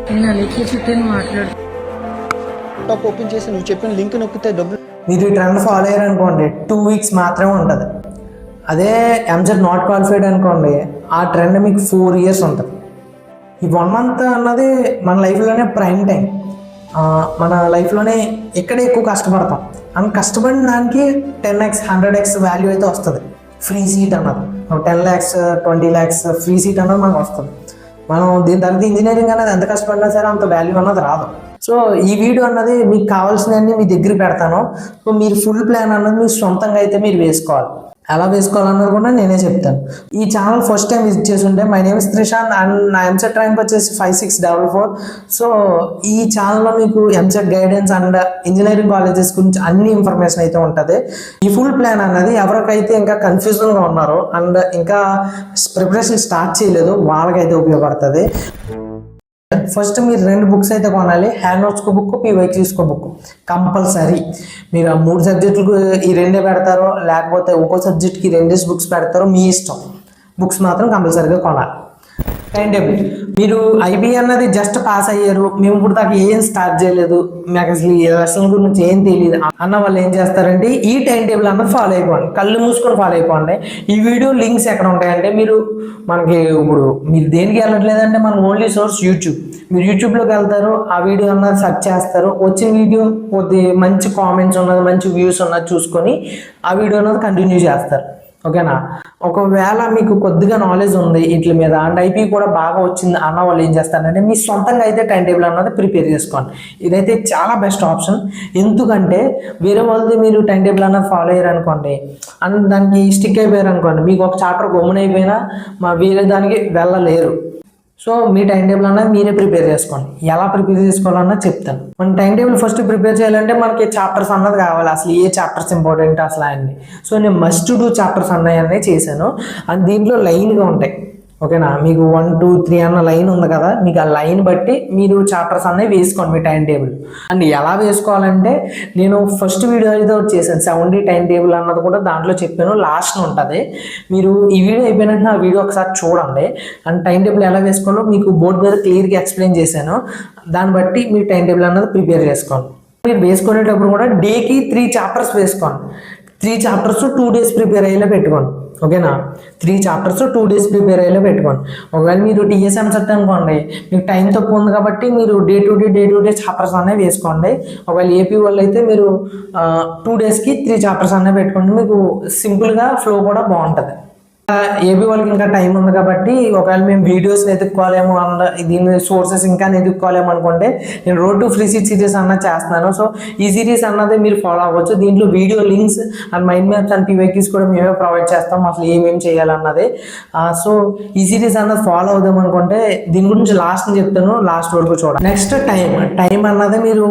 నేను అలెక్కి చెప్తే నువ్వు మాట్లాడు. ల్యాప్టాప్ ఓపెన్ చేసి నువ్వు చెప్పిన లింక్ నొక్కితే డబ్బులు. మీరు ఈ ట్రెండ్ ఫాలో అయ్యారనుకోండి 2 weeks మాత్రమే ఉంటుంది. అదే ఎంసెట్ నాట్ క్వాలిఫైడ్ అనుకోండి ఆ ట్రెండ్ మీకు 4 years ఉంటుంది. ఈ 1 month అన్నది మన లైఫ్లోనే ప్రైమ్ టైం. మన లైఫ్లోనే ఎక్కడే ఎక్కువ కష్టపడతాం అండ్ కష్టపడిన దానికి 10x 100x వాల్యూ అయితే వస్తుంది. ఫ్రీ సీట్ అన్నది 10 lakhs 20 lakhs ఫ్రీ సీట్ అన్నది మనకు వస్తుంది. మనం దీని తర్వాత ఇంజనీరింగ్ అనేది ఎంత కష్టపడినా సరే అంత వాల్యూ అన్నది రాదు. సో ఈ వీడియో అన్నది మీకు కావాల్సినవన్నీ మీ దగ్గర పెడతాను. సో మీరు ఫుల్ ప్లాన్ అన్నది మీరు సొంతంగా అయితే మీరు వేసుకోవాలి. ఎలా వేసుకోవాలన్నది కూడా నేనే చెప్తాను. ఈ ఛానల్ ఫస్ట్ టైం విజిట్ చేసి ఉంటే మై నేమ్ ఇస్ త్రిషాంత్ అండ్ నా ఎంసెట్ ర్యాంక్ వచ్చేసి 5644. సో ఈ ఛానల్లో మీకు EAMCET guidance and engineering colleges గురించి అన్ని ఇన్ఫర్మేషన్ అయితే ఉంటుంది. ఈ ఫుల్ ప్లాన్ అన్నది ఎవరికైతే ఇంకా కన్ఫ్యూజన్గా ఉన్నారో అండ్ ఇంకా ప్రిపరేషన్ స్టార్ట్ చేయలేదు వాళ్ళకైతే ఉపయోగపడుతుంది. ఫస్ట్ మీరు 2 books అయితే కొనాలి. హ్యాండ్ నోట్స్కో బుక్, పీవైక్యూస్కో బుక్ కంపల్సరీ. మీరు ఆ 3 subjectలకు ఈ 2 పెడతారో లేకపోతే ఒక్కో సబ్జెక్ట్కి 2 books పెడతారో మీ ఇష్టం. బుక్స్ మాత్రం కంపల్సరీగా కొనాలి. టైం టేబుల్ మీరు ఐబీ అన్నది జస్ట్ పాస్ అయ్యారు, మేము ఇప్పుడు దాకా ఏం స్టార్ట్ చేయలేదు, మాకు అసలు ఈ లెసన్ గురించి ఏం తెలియదు అన్న వాళ్ళు ఏం చేస్తారంటే ఈ టైం టేబుల్ అన్నది ఫాలో అయిపోండి. కళ్ళు మూసుకొని ఫాలో అయిపోండి. ఈ వీడియో లింక్స్ ఎక్కడ ఉంటాయంటే మీరు మనకి ఇప్పుడు మీరు దేనికి వెళ్ళట్లేదంటే మన ఓన్లీ సోర్స్ యూట్యూబ్. మీరు యూట్యూబ్లోకి వెళ్తారు, ఆ వీడియో అన్నది సెర్చ్ చేస్తారు, వచ్చిన వీడియో కొద్ది మంచి కామెంట్స్ ఉన్నది మంచి వ్యూస్ ఉన్నది చూసుకొని ఆ వీడియో అన్నది కంటిన్యూ చేస్తారు. ఓకేనా? ఒకవేళ మీకు కొద్దిగా నాలెడ్జ్ ఉంది వీటి మీద అండ్ ఐపీ కూడా బాగా వచ్చింది అన్న వాళ్ళు ఏం చేస్తారంటే మీ సొంతంగా అయితే టైం టేబుల్ అన్నది ప్రిపేర్ చేసుకోండి. ఇదైతే చాలా బెస్ట్ ఆప్షన్. ఎందుకంటే వేరే వాళ్ళది మీరు టైం టేబుల్ అన్నది ఫాలో అయ్యారు అనుకోండి అండ్ దానికి స్టిక్ అయిపోయారు అనుకోండి, మీకు ఒక చాప్టర్ గమ్మున అయిపోయినా వేరే దానికి వెళ్ళలేరు. సో మీ టైం టేబుల్ అన్నది మీరే ప్రిపేర్ చేసుకోండి. ఎలా ప్రిపేర్ చేసుకోవాలన్నది చెప్తాను. మన టైం టేబుల్ ఫస్ట్ ప్రిపేర్ చేయాలంటే మనకి చాప్టర్స్ అన్నది కావాలి. అసలు ఏ చాప్టర్స్ ఇంపార్టెంట్ అసలు అన్నీ. సో నేను మస్ట్ డూ చాప్టర్స్ అన్నీ చేశాను అండ్ దీంట్లో లైన్గా ఉంటాయి. ఓకేనా? మీకు 1 2 3 అన్న లైన్ ఉంది కదా, మీకు ఆ లైన్ బట్టి మీరు చాప్టర్స్ అన్నీ వేసుకోండి మీ టైం టేబుల్. అండ్ ఎలా వేసుకోవాలంటే నేను ఫస్ట్ వీడియో అయితే చేశాను 70 టైం టేబుల్ అన్నది కూడా దాంట్లో చెప్పాను, లాస్ట్ ఉంటుంది. మీరు ఈ వీడియో అయిపోయినట్టు ఆ వీడియో ఒకసారి చూడండి. అండ్ టైం టేబుల్ ఎలా వేసుకోవాలో మీకు బోర్డు మీద క్లియర్గా ఎక్స్ప్లెయిన్ చేశాను. దాన్ని బట్టి మీ టైం టేబుల్ అన్నది ప్రిపేర్ చేసుకోండి. మీరు వేసుకునేటప్పుడు కూడా డేకి 3 chapters వేసుకోండి. 3 chapters 2 days ప్రిపేర్ అయ్యేలా పెట్టుకోండి. ఓకేనా? 3 chapters 2 days ప్రిపేర్ అయ్యేలా పెట్టుకోండి. ఒకవేళ మీరు టీఎస్ఎం సెట్ అనుకోండి, మీకు టైం తక్కువ ఉంది కాబట్టి మీరు డే టు డే చాప్టర్స్ అనేవి వేసుకోండి. ఒకవేళ ఏపీ వాళ్ళు అయితే మీరు 2 daysకి 3 chapters అనేవి పెట్టుకోండి. మీకు సింపుల్గా ఫ్లో కూడా బాగుంటుంది. ఏపీ వాళ్ళకి ఇంకా టైం ఉంది కాబట్టి ఒకవేళ మేము వీడియోస్ ఎదుక్కోలేము అన్న దీని సోర్సెస్ ఇంకా ఎదుక్కోలేము అనుకుంటే నేను road to free seat series అన్నది చేస్తున్నాను. సో ఈ సిరీస్ అన్నది మీరు ఫాలో అవ్వచ్చు. దీంట్లో video links and mind maps and PYQs కూడా మేమే ప్రొవైడ్ చేస్తాం అసలు ఏమేమి చేయాలన్నది. సో ఈ సిరీస్ అన్నది ఫాలో అవుదాం అనుకుంటే దీని గురించి లాస్ట్ చెప్తాను, లాస్ట్ వరకు చూడండి. నెక్స్ట్ టైం అన్నది మీరు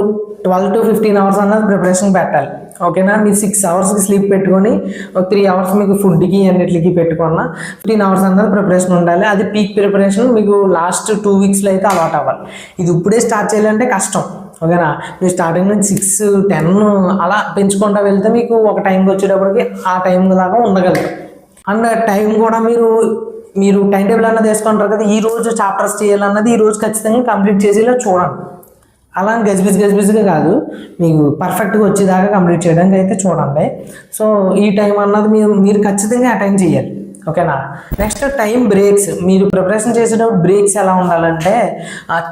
12 to 15 hours అన్నది ప్రిపరేషన్ పెట్టాలి. ఓకేనా? మీరు 6 hours స్లీప్ పెట్టుకొని 3 hours మీకు ఫుడ్కి అన్నిటికి పెట్టుకున్న 15 hours అన్నది ప్రిపరేషన్ ఉండాలి. అది పీక్ ప్రిపరేషన్ మీకు లాస్ట్ 2 weeksలో అయితే అలవాటు అవ్వాలి. ఇది ఇప్పుడే స్టార్ట్ చేయాలంటే కష్టం. ఓకేనా? మీరు స్టార్టింగ్ నుంచి 6 10 అలా పెంచుకుంటూ వెళ్తే మీకు ఒక టైంకి వచ్చేటప్పటికి ఆ టైం దాకా ఉండగలరు. అండ్ టైం కూడా మీరు టైం టేబుల్ అన్నది వేసుకుంటారు కదా, ఈ రోజు చాప్టర్స్ చేయాలన్నది ఈ రోజు ఖచ్చితంగా కంప్లీట్ చేసేలా చూడండి. అలా గజిబిజిగా కాదు, మీకు పర్ఫెక్ట్గా వచ్చేదాకా కంప్లీట్ చేయడానికి అయితే చూడండి. సో ఈ టైం అన్నది మీరు ఖచ్చితంగా అటెండ్ చేయాలి. ఓకేనా? Next time breaks. మీరు ప్రిపరేషన్ చేసేటప్పుడు బ్రేక్స్ ఎలా ఉండాలంటే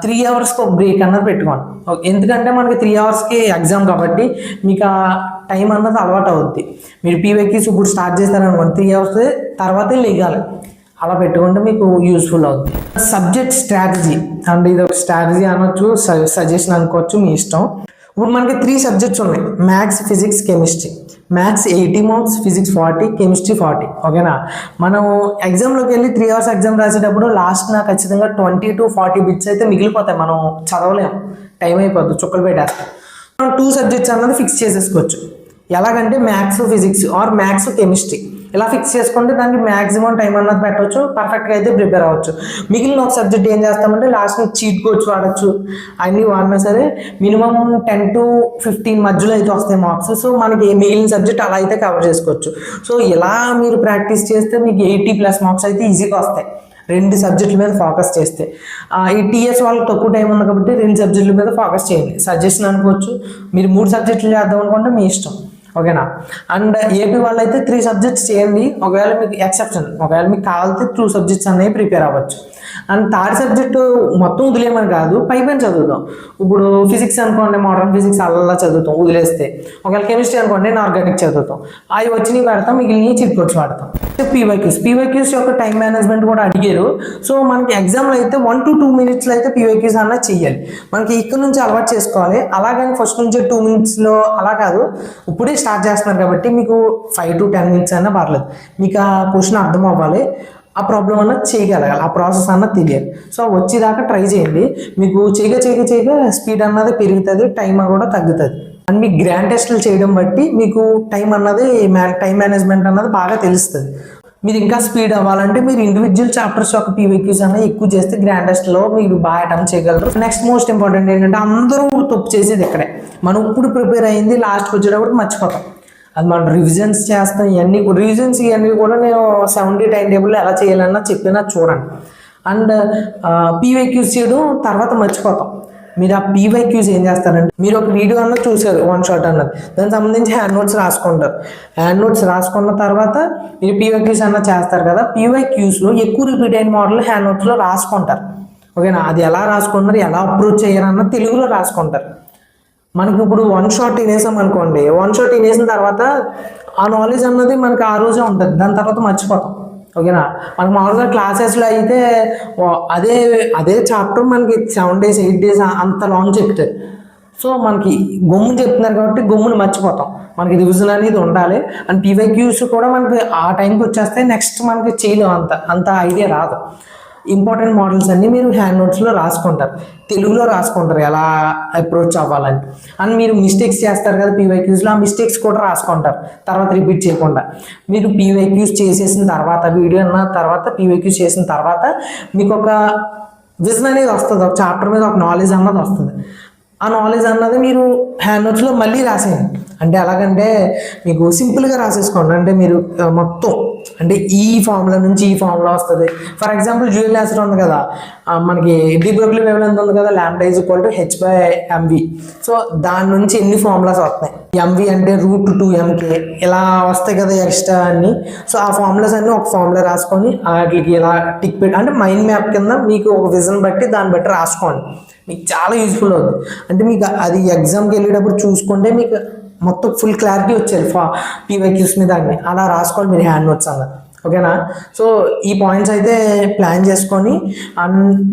3 hours ఒక బ్రేక్ అన్నది పెట్టుకోండి. ఎందుకంటే మనకి 3 hours ఎగ్జామ్ కాబట్టి మీకు ఆ టైం అన్నది అలవాటు అవుద్ది. మీరు పీవైక్యూస్ ఇప్పుడు స్టార్ట్ చేస్తారనుకోండి 3 hours తర్వాతే లెగాలి. అలా పెట్టుకుంటే మీకు యూస్ఫుల్ అవుతుంది. సబ్జెక్ట్ స్ట్రాటజీ అండ్ ఇది ఒక స్ట్రాటజీ అనొచ్చు, సజెషన్ అనుకోవచ్చు, మీ ఇష్టం. ఇప్పుడు మనకి 3 subjects ఉన్నాయి, maths physics chemistry. Maths 80 marks, physics 40, chemistry 40. ఓకేనా? మనం ఎగ్జామ్లోకి వెళ్ళి 3 hours ఎగ్జామ్ రాసేటప్పుడు లాస్ట్ నాకు ఖచ్చితంగా 20 to 40 bits అయితే మిగిలిపోతాయి. మనం చదవలేము, టైం అయిపోద్ది, చుక్కలు పెట్టేస్తాం. మనం 2 subjects అన్నది ఫిక్స్ చేసేసుకోవచ్చు. ఎలాగంటే maths physics or maths chemistry ఇలా ఫిక్స్ చేసుకుంటే దానికి మ్యాక్సిమం టైం అన్నది పెట్టవచ్చు, పర్ఫెక్ట్గా అయితే ప్రిపేర్ అవ్వచ్చు. మిగిలిన ఒక సబ్జెక్ట్ ఏం చేస్తామంటే లాస్ట్ చీట్ కోడ్స్ వాడచ్చు, అన్నీ వాడినా సరే మినిమం 10 to 15 మధ్యలో అయితే వస్తాయి మార్క్స్. సో మనకి మిగిలిన సబ్జెక్ట్ అలా అయితే కవర్ చేసుకోవచ్చు. సో ఇలా మీరు ప్రాక్టీస్ చేస్తే మీకు 80+ మార్క్స్ అయితే ఈజీగా వస్తాయి. 2 సబ్జెక్టుల మీద ఫోకస్ చేస్తే. ఈ టీఎస్ వాళ్ళకి తక్కువ టైం ఉంది కాబట్టి 2 సబ్జెక్టుల మీద ఫోకస్ చేయండి. సజెషన్ అనుకోవచ్చు. మీరు 3 సబ్జెక్టులు చేద్దాం అనుకుంటే మీ ఇష్టం, ఓకేనా. అండ్ ఏపీ వాళ్ళు అయితే 3 సబ్జెక్ట్స్ చేయండి. ఒకవేళ మీకు ఎక్సెప్షన్, ఒకవేళ మీకు కావాలితే 2 సబ్జెక్ట్స్ అనేవి ప్రిపేర్ అవ్వచ్చు. అండ్ థర్డ్ సబ్జెక్టు మొత్తం వదిలేయమని కాదు, పైపైన చదువుతాం. ఇప్పుడు ఫిజిక్స్ అనుకోండి, మోడర్న్ ఫిజిక్స్ అలా చదువుతాం వదిలేస్తే. ఒకవేళ కెమిస్ట్రీ అనుకోండి, ఆర్గానిక్ చదువుతాం. అవి వచ్చినవి పెడతాం, మిగిలినవి చిట్కొచ్చి వాడతాం. పీవైక్యూస్ యొక్క టైం మేనేజ్మెంట్ కూడా అడిగారు. సో మనకి ఎగ్జామ్లో అయితే 1 to 2 minutesలో అయితే పీవైక్యూస్ అన్నది చెయ్యాలి. మనకి ఇక్కడ నుంచి అలవాటు చేసుకోవాలి. అలాగని ఫస్ట్ నుంచి 2 minutesలో అలా కాదు, ఇప్పుడే స్టార్ట్ చేస్తున్నారు కాబట్టి మీకు 5 to 10 minutes అయినా పర్లేదు. మీకు ఆ క్వశ్చన్ అర్థం అవ్వాలి, ఆ ప్రాబ్లం అన్నది చేయగలగాలి, ఆ ప్రాసెస్ అన్నది తెలియాలి. సో వచ్చేదాకా ట్రై చేయండి. మీకు చేయగా స్పీడ్ అన్నది పెరుగుతుంది, టైం కూడా తగ్గుతుంది. అండ్ మీకు గ్రాండ్ టెస్టులు చేయడం బట్టి మీకు టైం మేనేజ్మెంట్ అన్నది బాగా తెలుస్తుంది. మీరు ఇంకా స్పీడ్ అవ్వాలంటే మీరు ఇండివిజువల్ చాప్టర్స్ యొక్క పీవైక్యూస్ అనేది ఎక్కువ చేస్తే గ్రాండ్ టెస్ట్లో మీరు బాగా అటెంప్ట్ చేయగలరు. నెక్స్ట్ మోస్ట్ ఇంపార్టెంట్ ఏంటంటే అందరూ తప్పు చేసేది ఇక్కడే. మనం ఇప్పుడు ప్రిపేర్ అయింది లాస్ట్కి వచ్చేటప్పుడు మర్చిపోతాం. అది మనం రివిజన్స్ చేస్తాం. ఇవన్నీ కూడా నేను 70 టైం టేబుల్లో ఎలా చేయాలన్నా చెప్పినా చూడండి. అండ్ పీవైక్యూస్ చేయడం తర్వాత మర్చిపోతాం. మీరు ఆ పీవైక్యూస్ ఏం చేస్తారంటే, మీరు ఒక వీడియో అన్నది చూసారు 1 shot అన్నది, దానికి సంబంధించి హ్యాండ్ నోట్స్ రాసుకుంటారు. హ్యాండ్ నోట్స్ రాసుకున్న తర్వాత మీరు పీవైక్యూస్ అన్నది చేస్తారు కదా. పీవైక్యూస్లో ఎక్కువ రిపీట్ అయిన మోడల్ హ్యాండ్ నోట్స్లో రాసుకుంటారు, ఓకేనా. అది ఎలా రాసుకుంటారు, ఎలా అప్రోచ్ చేయాలన్న తెలుగులో రాసుకుంటారు. మనకి ఇప్పుడు 1 shot వినేసాం అనుకోండి, 1 shot వినేసిన తర్వాత ఆ నాలెడ్జ్ అన్నది మనకి ఆ రోజే ఉంటుంది, దాని తర్వాత మర్చిపోతాం, ఓకేనా. మనకు మామూలుగా క్లాసెస్లో అయితే అదే చాప్టర్ మనకి 7 days 8 days అంత లాంగ్ చెప్తారు. సో మనకి గమ్మును చెప్తున్నారు కాబట్టి గమ్మును మర్చిపోతాం. మనకి రివిజన్ అనేది ఉండాలి. అండ్ పీవైక్యూస్ కూడా మనకి ఆ టైంకి వచ్చేస్తే నెక్స్ట్ మనకి చేయలేం, అంత ఐడియా రాదు. ఇంపార్టెంట్ మోడల్స్ అన్నీ మీరు హ్యాండ్ నోట్స్లో రాసుకుంటారు, తెలుగులో రాసుకుంటారు ఎలా అప్రోచ్ అవ్వాలని. అండ్ మీరు మిస్టేక్స్ చేస్తారు కదా పీవైక్యూస్లో, ఆ మిస్టేక్స్ కూడా రాసుకుంటారు తర్వాత రిపీట్ చేయకుండా. మీరు పీవైక్యూస్ చేసేసిన తర్వాత, వీడియో అన్న తర్వాత పీవైక్యూస్ చేసిన తర్వాత మీకు ఒక విజన్ అనేది వస్తుంది, ఒక చాప్టర్ మీద ఒక నాలెడ్జ్ అన్నది వస్తుంది. ఆ నాలెడ్జ్ అన్నది మీరు హ్యాండ్ నోట్స్లో మళ్ళీ రాసేయండి. అంటే ఎలాగంటే మీకు సింపుల్గా రాసేసుకోండి. అంటే మీరు మొత్తం అంటే ఈ ఫార్ములా నుంచి ఈ ఫార్ములా వస్తుంది. ఫర్ ఎగ్జాంపుల్ డ్యూయల్ ఆన్సర్ ఉంది కదా, మనకి డి బ్రోగ్లీ వేవ్లెంత్ ఉంది కదా, λ = h/mv. సో దాని నుంచి ఎన్ని ఫార్ములాస్ వస్తున్నాయి, mv అంటే √2mk ఇలా వస్తాయి కదా ఎక్స్ట్రా అన్ని. సో ఆ ఫార్ములాస్ అన్ని ఒక ఫార్ములా రాసుకొని వాటికి ఇలా టిక్ పెట్టి, అంటే మైండ్ మ్యాప్ కింద మీకు ఒక విజన్ బట్టి దాన్ని బట్టి రాసుకోండి. మీకు చాలా యూజ్ఫుల్ అవుతుంది. అంటే మీకు అది ఎగ్జామ్కి వెళ్ళేటప్పుడు చూసుకుంటే మీకు మొత్తం ఫుల్ క్లారిటీ వచ్చేది పీవైక్యూస్ మీద అన్ని అలా రాసుకోండి మీరు హ్యాండ్ నోట్స్ అన్నది, ఓకేనా. సో ఈ పాయింట్స్ అయితే ప్లాన్ చేసుకొని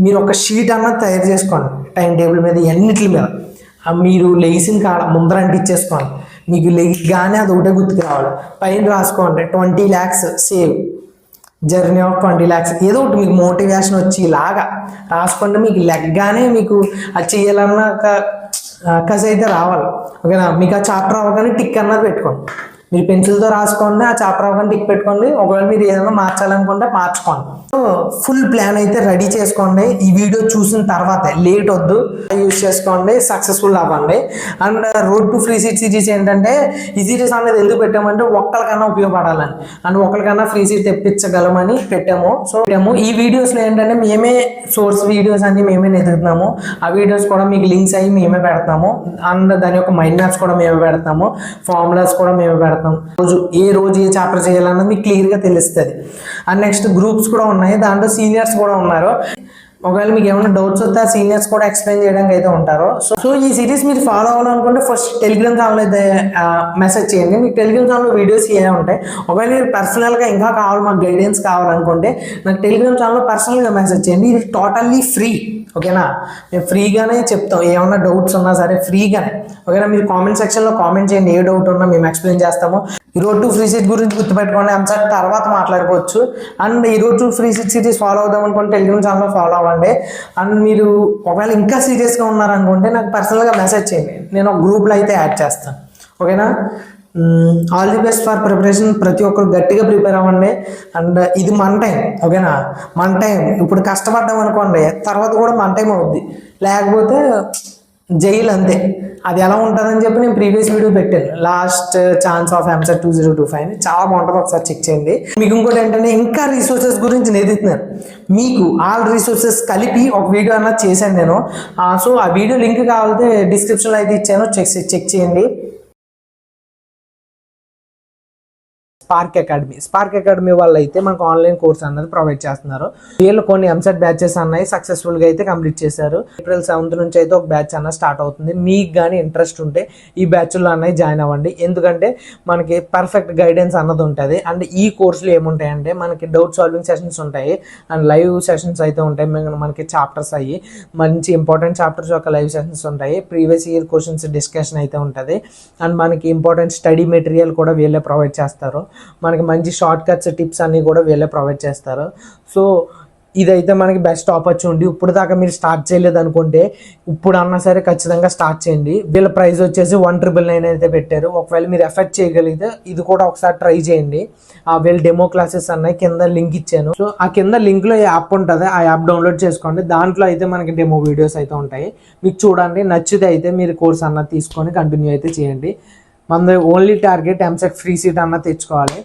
మీరు ఒక షీట్ అన్నది తయారు చేసుకోండి టైం టేబుల్ మీద, ఎన్నిటి మీద. మీరు లెగిసిన కాడ ముందర అంటించేసుకోండి. మీకు లెగ్గానే అది ఒకటే గుర్తుకు రావాలి. పైన రాసుకోండి 20 lakhs save, journey of 20 lakhs, ఏదో ఒకటి మీకు మోటివేషన్ వచ్చి ఇలాగా రాసుకుంటే మీకు లెగ్గానే మీకు అది చేయాలన్న కసి అయితే రావాలి, ఓకేనా. మీకు ఆ చాప్టర్ అవ్వగానే టిక్ అన్నది పెట్టుకోండి. మీరు పెన్సిల్తో రాసుకోండి, ఆ చాప్టర్ అవ్వగానే టిక్ పెట్టుకోండి. ఒకవేళ మీరు ఏదైనా మార్చాలనుకుంటే మార్చుకోండి. సో ఫుల్ ప్లాన్ అయితే రెడీ చేసుకోండి. ఈ వీడియో చూసిన తర్వాత లేట్ వద్దు, యూజ్ చేసుకోండి, సక్సెస్ఫుల్ అవ్వండి. And road to free seat series ఏంటంటే, ఈ సిరీస్ అనేది ఎందుకు పెట్టామంటే ఒక్కరికన్నా ఉపయోగపడాలని, అండ్ ఒకరికన్నా ఫ్రీ సీట్ తెప్పించగలమని పెట్టాము. సో ఈ వీడియోస్లో ఏంటంటే మేమే సోర్స్ వీడియోస్ అన్ని మేమే ఎదుగుతున్నాము. ఆ వీడియోస్ కూడా మీకు లింక్స్ అయ్యి మేమే పెడతాము. అండ్ దాని యొక్క మైండ్ మ్యాప్స్ కూడా మేమే పెడతాము, ఫార్ములాస్ కూడా మేమే పెడతాము. రోజు ఏ చాప్టర్ చేయాలన్నది మీకు క్లియర్గా తెలుస్తుంది. అండ్ నెక్స్ట్ గ్రూప్స్ కూడా ఉన్నాయి, దాంట్లో సీనియర్స్ కూడా ఉన్నారు. ఒకవేళ మీకు ఏమైనా డౌట్స్ వస్తే ఆ సీనియర్స్ కూడా ఎక్స్ప్లెయిన్ చేయడానికి అయితే ఉంటారు. సో ఈ సిరీస్ మీరు ఫాలో అవ్వాలనుకుంటే ఫస్ట్ టెలిగ్రామ్ ఛానల్ అయితే మెసేజ్ చేయండి. మీకు టెలిగ్రామ్ ఛానల్లో వీడియోస్ ఏ ఉంటాయి. ఒకవేళ మీరు పర్సనల్గా ఇంకా కావాలి, మాకు గైడెన్స్ కావాలనుకుంటే నాకు టెలిగ్రామ్ ఛానల్లో పర్సనల్గా మెసేజ్ చేయండి. ఇది టోటల్లీ ఫ్రీ, ఓకేనా. మేము ఫ్రీగానే చెప్తాం, ఏమైనా డౌట్స్ ఉన్నా సరే ఫ్రీగానే, ఓకేనా. మీరు కామెంట్ సెక్షన్లో కామెంట్ చేయండి, ఏ డౌట్ ఉన్నా మేము ఎక్స్ప్లెయిన్ చేస్తాము. ఈ రోడ్ టు ఫ్రీ సీట్ గురించి గుర్తుపెట్టుకోండి, ఎంసెట్ తర్వాత మాట్లాడుకోవచ్చు. అండ్ ఈ road to free seat series follow అవుదాం అనుకుంటే టెలిగ్రామ్ ఛానల్లో ఫాలో అవ్వండి. అండ్ మీరు ఒకవేళ ఇంకా సీరియస్గా ఉన్నారనుకుంటే నాకు పర్సనల్గా మెసేజ్ చేయండి, నేను ఒక గ్రూప్లో అయితే యాడ్ చేస్తాను, ఓకేనా. All the best for preparation. ప్రతి ఒక్కరు గట్టిగా ప్రిపేర్ అవ్వండి. అండ్ ఇది మన టైం, ఓకేనా. మన టైం ఇప్పుడు కష్టపడ్డాం అనుకోండి, తర్వాత కూడా మన టైం అవుద్ది. లేకపోతే జైలు అంతే. అది ఎలా ఉంటుందని చెప్పి నేను ప్రీవియస్ వీడియో పెట్టాను, లాస్ట్ ఛాన్స్ ఆఫ్ ఎంసెట్ 2025 చాలా బాగుంటుంది, ఒకసారి చెక్ చేయండి. మీకు ఇంకోటి ఏంటంటే ఇంకా రీసోర్సెస్ గురించి నేర్చుతున్నారు, మీకు ఆల్ రీసోర్సెస్ కలిపి ఒక వీడియో అన్నది చేశాను నేను. సో ఆ వీడియో లింక్ కావాలంటే డిస్క్రిప్షన్లో అయితే ఇచ్చాను, చెక్ చేయండి. స్పార్క్ అకాడమీ వాళ్ళు అయితే మనకు ఆన్లైన్ కోర్స్ అన్నది ప్రొవైడ్ చేస్తున్నారు. వీళ్ళు కొన్ని ఎంసెట్ బ్యాచెస్ అన్నాయి సక్సెస్ఫుల్గా అయితే కంప్లీట్ చేశారు. April 7th నుంచి అయితే ఒక బ్యాచ్ అన్నది స్టార్ట్ అవుతుంది. మీకు కానీ ఇంట్రెస్ట్ ఉంటే ఈ బ్యాచ్లో అన్నది జాయిన్ అవ్వండి, ఎందుకంటే మనకి పర్ఫెక్ట్ గైడెన్స్ అన్నది ఉంటుంది. అండ్ ఈ కోర్సులో ఏముంటాయంటే మనకి డౌట్ సాల్వింగ్ సెషన్స్ ఉంటాయి అండ్ లైవ్ సెషన్స్ అయితే ఉంటాయి. మనకి చాప్టర్స్ అయ్యి మంచి ఇంపార్టెంట్ చాప్టర్స్ యొక్క లైవ్ సెషన్స్ ఉంటాయి. ప్రీవియస్ ఇయర్ క్వశ్చన్స్ డిస్కషన్ అయితే ఉంటుంది. అండ్ మనకి ఇంపార్టెంట్ స్టడీ మెటీరియల్ కూడా వీళ్ళే ప్రొవైడ్ చేస్తారు. మనకి మంచి షార్ట్ కట్స్ టిప్స్ అన్నీ కూడా వీళ్ళే ప్రొవైడ్ చేస్తారు. సో ఇదైతే మనకి బెస్ట్ ఆపర్చునిటీ. ఇప్పుడు దాకా మీరు స్టార్ట్ చేయలేదు అనుకుంటే ఇప్పుడు అన్నా సరే ఖచ్చితంగా స్టార్ట్ చేయండి. వీళ్ళ ప్రైస్ వచ్చేసి 1,999 అయితే పెట్టారు. ఒకవేళ మీరు ఎఫెక్ట్ చేయగలిగితే ఇది కూడా ఒకసారి ట్రై చేయండి. వీళ్ళ డెమో క్లాసెస్ అన్నాయి కింద లింక్ ఇచ్చాను. సో ఆ కింద లింక్లో యాప్ ఉంటుంది, ఆ యాప్ డౌన్లోడ్ చేసుకోండి. దాంట్లో అయితే మనకి డెమో వీడియోస్ అయితే ఉంటాయి, మీకు చూడండి. నచ్చితే అయితే మీరు కోర్స్ అన్నది తీసుకొని కంటిన్యూ అయితే చేయండి. మన only target EAMCET free seat అన్నది తెచ్చుకోవాలి.